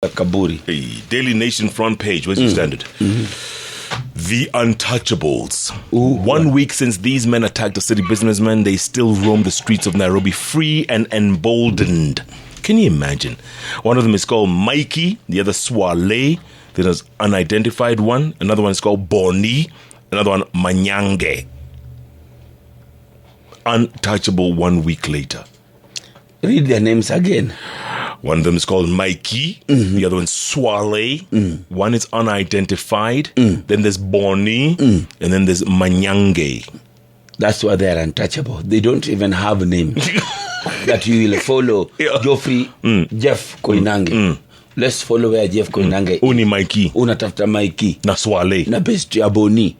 Kaburi. Hey, Daily Nation front page. Where's your standard? The Untouchables. 1 week since these men attacked a city businessman, they still roam the streets of Nairobi free and emboldened. Can you imagine? One of them is called Mikey, the other Swale, there's unidentified one. Another one is called Boni, another one Manyange. Untouchable 1 week later. Read their names again. One of them is called Mikey. The other one's Swale. One is unidentified. Then there's Boni. And then there's Manyange. That's why they're untouchable. They don't even have a name that you will follow. Geoffrey, Jeff Koinange. Let's follow where Jeff Koinange. Uni Mikey. Unatafuta Mikey. Na Swale. Na best ya Boni.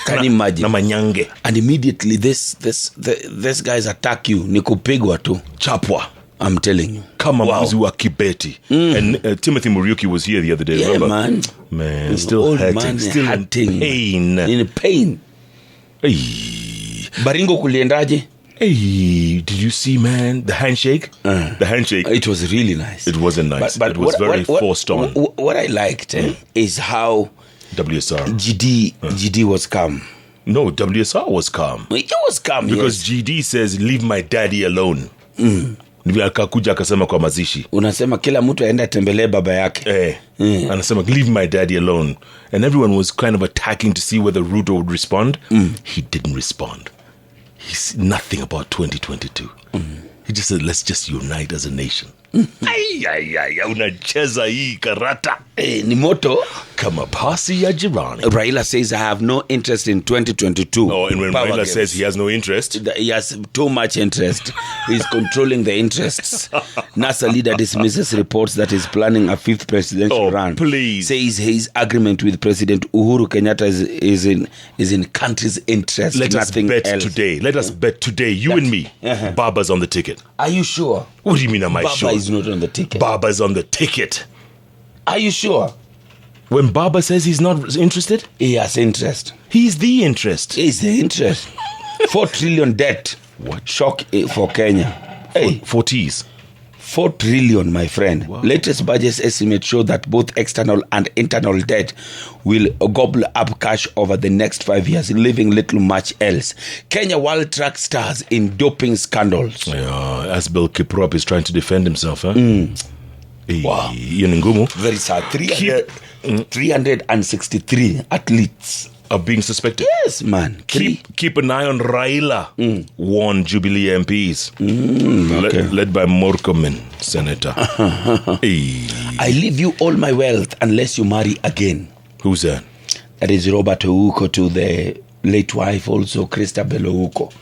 Can you imagine? Na Manyange. And immediately this guys attack you. Ni kupigwa tu. Chapwa. I'm telling you. Kama mbuzi wa Kibeti. And Timothy Muriuki was here the other day. Yeah, remember? Man, still hurting. Still hurting. In pain. Hey. Baringo kuliendaje? Hey, did you see, man, the handshake? The handshake. It was really nice. It wasn't nice. But it was very forced on. What I liked is how WSR. GD was calm. No, WSR was calm. It was calm, because yes. GD says, leave my daddy alone. Akakuja akasema kwa mazishi. Unasema kila mtu aende atembelee baba yake. Anasema leave my daddy alone. And everyone was kind of attacking to see whether Ruto would respond. He didn't respond. He's nothing about 2022. He just said, let's just unite as a nation. Unacheza hii karata. Ni moto. Kama pasi ya jirani. Raila says, I have no interest in 2022. Oh, and when Raila says he has no interest. He has too much interest. He's controlling the interests. NASA leader dismisses reports that he's planning a fifth presidential run. Please. Says his agreement with President Uhuru Kenyatta is in country's interest. Let nothing us bet else. today. Let us bet today. You and me. Baba's on the ticket. Are you sure? What do you mean am I sure? Baba is not on the ticket. Baba's on the ticket. Are you sure? When Baba says he's not interested? He has interest. He's the interest. He's the interest. 4 trillion debt. What? Shock for Kenya. Hey. 4 T's. 4 trillion, my friend. Wow. Latest budget estimates show that both external and internal debt will gobble up cash over the next 5 years, leaving little much else. Kenya world track stars in doping scandals. Yeah, as Bill Kiprop is trying to defend himself, huh? Wow. Very sad. 363 athletes are being suspected. Yes, man. Keep an eye on Raila, warned Jubilee MPs, led by Murkomen, Senator. I leave you all my wealth unless you marry again. Who's that? That is Robert Ouko to the late wife, also Christabel Ouko.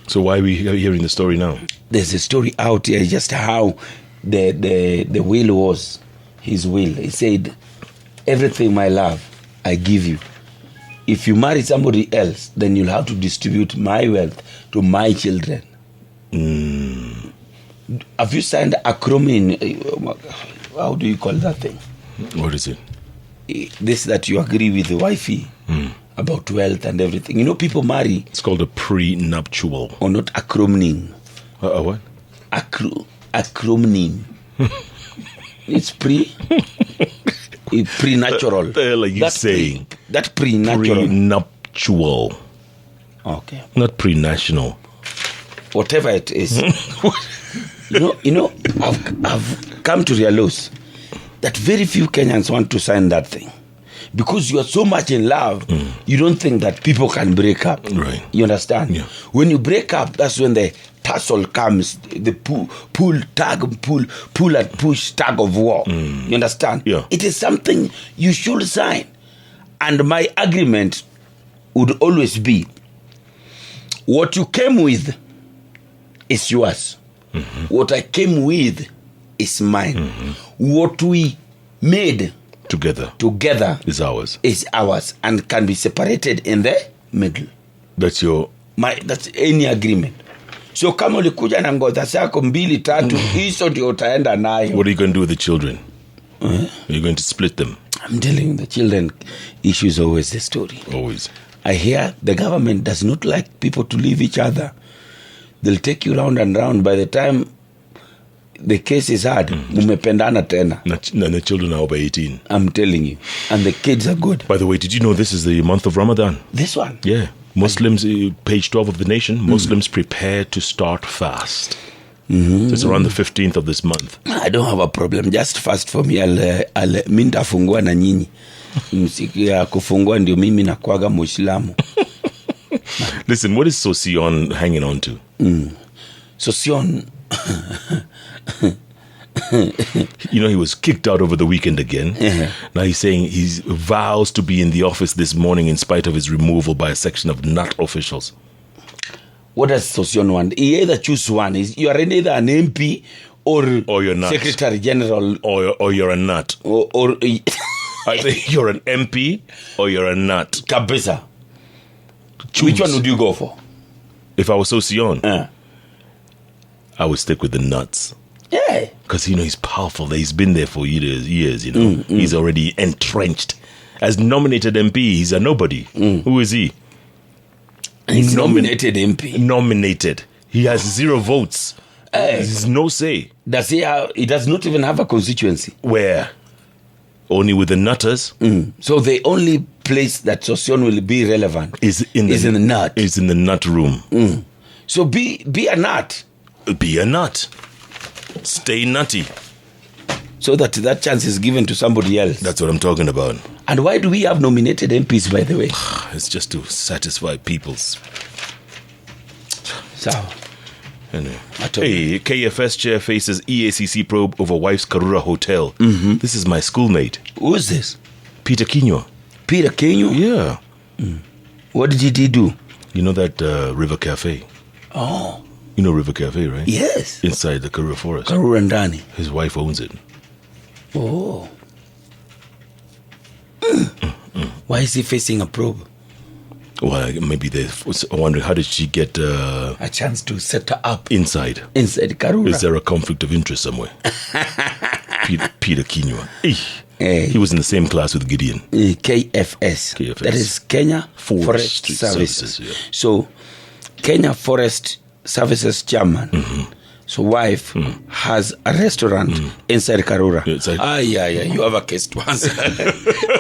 So why are we hearing the story now? There's a story out here, just how the will was, his will. He said, everything, my love, I give you. If you marry somebody else, then you'll have to distribute my wealth to my children. Have you signed a acronym? How do you call that thing? What is it? This that you agree with the wifey about wealth and everything. You know, people marry. It's called a prenuptial. Or not acronym. What? Acronym. It's pre-natural. What the hell are you saying? That pre-natural. Prenuptial. Okay. Not pre-national. Whatever it is. you know, I've come to realize that very few Kenyans want to sign that thing. Because you are so much in love, you don't think that people can break up. Right. You understand? Yeah. When you break up, that's when the tussle comes, the pull and push tug of war. You understand? Yeah. It is something you should sign. And my agreement would always be, what you came with is yours. What I came with is mine. What we made together is ours. And can be separated in the middle. That's any agreement. So kama ulikuja na ngoza zako 2-3 hizo ndio utaenda nayo. What are you going to do with the children? Are you going to split them? I'm telling you, the children issue is always the story. Always. I hear the government does not like people to leave each other. They'll take you round and round. By the time the case is hard. Mumependana tena. The children are over 18. I'm telling you. And the kids are good. By the way, did you know this is the month of Ramadan? This one? Yeah. Muslims, page 12 of the Nation, Muslims prepare to start fast. So it's around the 15th of this month. I don't have a problem. Just fast for me. Mi nitafungua na nyinyi. Msiku ya kufungua ndio mimi nakuaga Muislamu. Listen, what is Sosion hanging on to? Sosion. You know, he was kicked out over the weekend again. Now he's saying he vows to be in the office this morning in spite of his removal by a section of nut officials. What does Sosion want? He either choose one. You are either an MP or you're not. Secretary General. Or you're a nut. Or Either you're an MP or you're a nut. Kabisa. Choose. Which one would you go for? If I was Sosion, I would stick with the nuts. Yeah. Because, you know, he's powerful. He's been there for years, you know. He's already entrenched. As nominated MP, he's a nobody. Who is he? He's nominated MP. Nominated. He has 0 votes. There's no say. Does he have, he does not even have a constituency. Where? Only with the nutters. So the only place that Sosion will be relevant is in the nut. Is in the nut room. So be a nut. Be a nut. Stay nutty. So that chance is given to somebody else. That's what I'm talking about. And why do we have nominated MPs, by the way? It's just to satisfy people's. So, anyway. Hey, KFS chair faces EACC probe over wife's Karura hotel. This is my schoolmate. Who is this? Peter Kinyo. Peter Kinyo? Yeah. What did he do? You know that River Cafe? Oh. You know River Cafe, right? Yes. Inside the Karura forest. Karura Ndani. His wife owns it. Oh. Why is he facing a probe? Well, maybe they're wondering, how did she get a chance to set her up inside Karura? Is there a conflict of interest somewhere? Peter Kinyo. He was in the same class with Gideon. KFS. That is Kenya Forest Services. Yeah. So Kenya Forest Services chairman. So wife has a restaurant inside Karura. Yeah. You have a case to answer.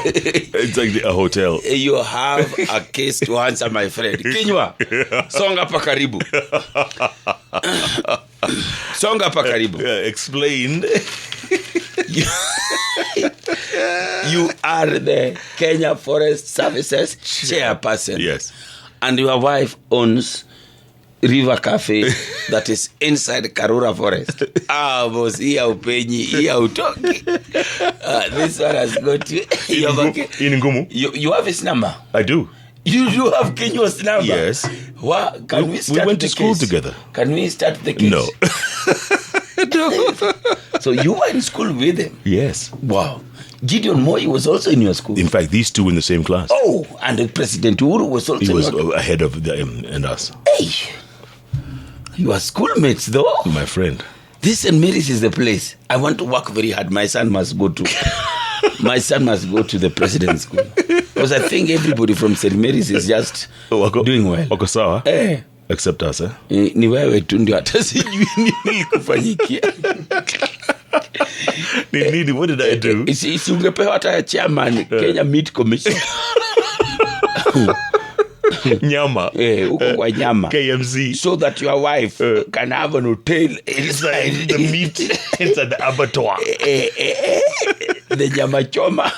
It's like a hotel. You have a case to answer, my friend. Kinywa, songa pa karibu. Songa pa karibu. Explained. You are the Kenya Forest Services chairperson. Yes. And your wife owns River Cafe that is inside Karura Forest. Boss, here upenyi, here utoki. This one has got you. In Ngumu. You have his number? I do. You do have Kenya's number? Yes. What? Can we start we went the to school case? together. Can we start the case? No. So you were in school with him? Yes. Wow. Gideon Moi was also in your school? In fact, these two in the same class. Oh, and President Uhuru was also He was ahead of them and us. Hey. You are schoolmates, though. My friend. This St. Mary's is the place. I want to work very hard. My son must go to the president's school. Because I think everybody from St. Mary's is just doing well. Wako sawa? Except us, eh? Ni wewe tu ndio hata sijui nini kufanyikia. What did I do? Isi ungepewa hata chairman Kenya Meat Commission. Nyama. Uko kwa nyama. KMZ. So that your wife can have an hotel inside the meat inside the abattoir. The nyama choma.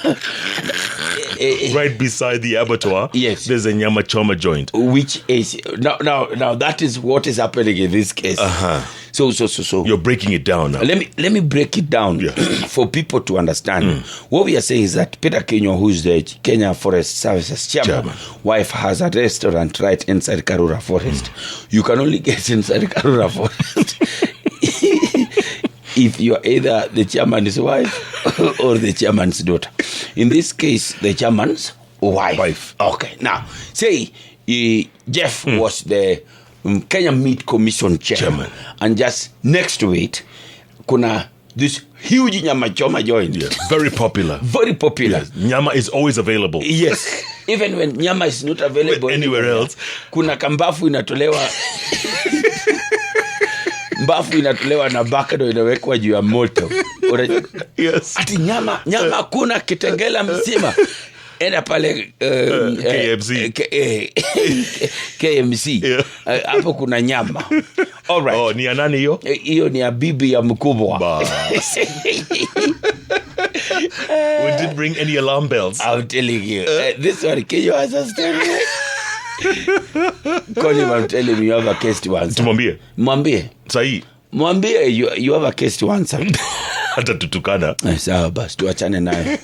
Right beside the abattoir. Yes. There's a nyama choma joint. Which is now that is what is happening in this case. So you're breaking it down now. Let me break it down for people to understand. What we are saying is that Peter Kinyo, who's the Kenya Forest Services chairman, wife has a restaurant right inside Karura Forest. You can only get inside Karura Forest if you're either the chairman's wife or the chairman's daughter. In this case, the chairman's wife. Okay. Now, say Jeff was the Kenya Meat Commission chairman. And just next to it, kuna this huge nyama choma joint. Yeah, very popular. Very popular. Yes. Nyama is always available. Yes. Even when nyama is not available anywhere else. Kuna kambafu inatolewa. Mbafu inatolewa na bakado inawekwa juu ya moto. Yes. Ati nyama kuna kitengela mzima. Enda pale KMC. KMC. Hapo kuna nyama. All right. Oh, ni ya nani hiyo? Hiyo ni ya bibi ya mkubwa. We didn't bring any alarm bells. I'm telling you. This one, can you understand? Call him, I'm telling you have a case to answer. Mwambie. Sahi. Mwambie you have a case to answer. Hata tutukana. Sawa basi tuachane naye.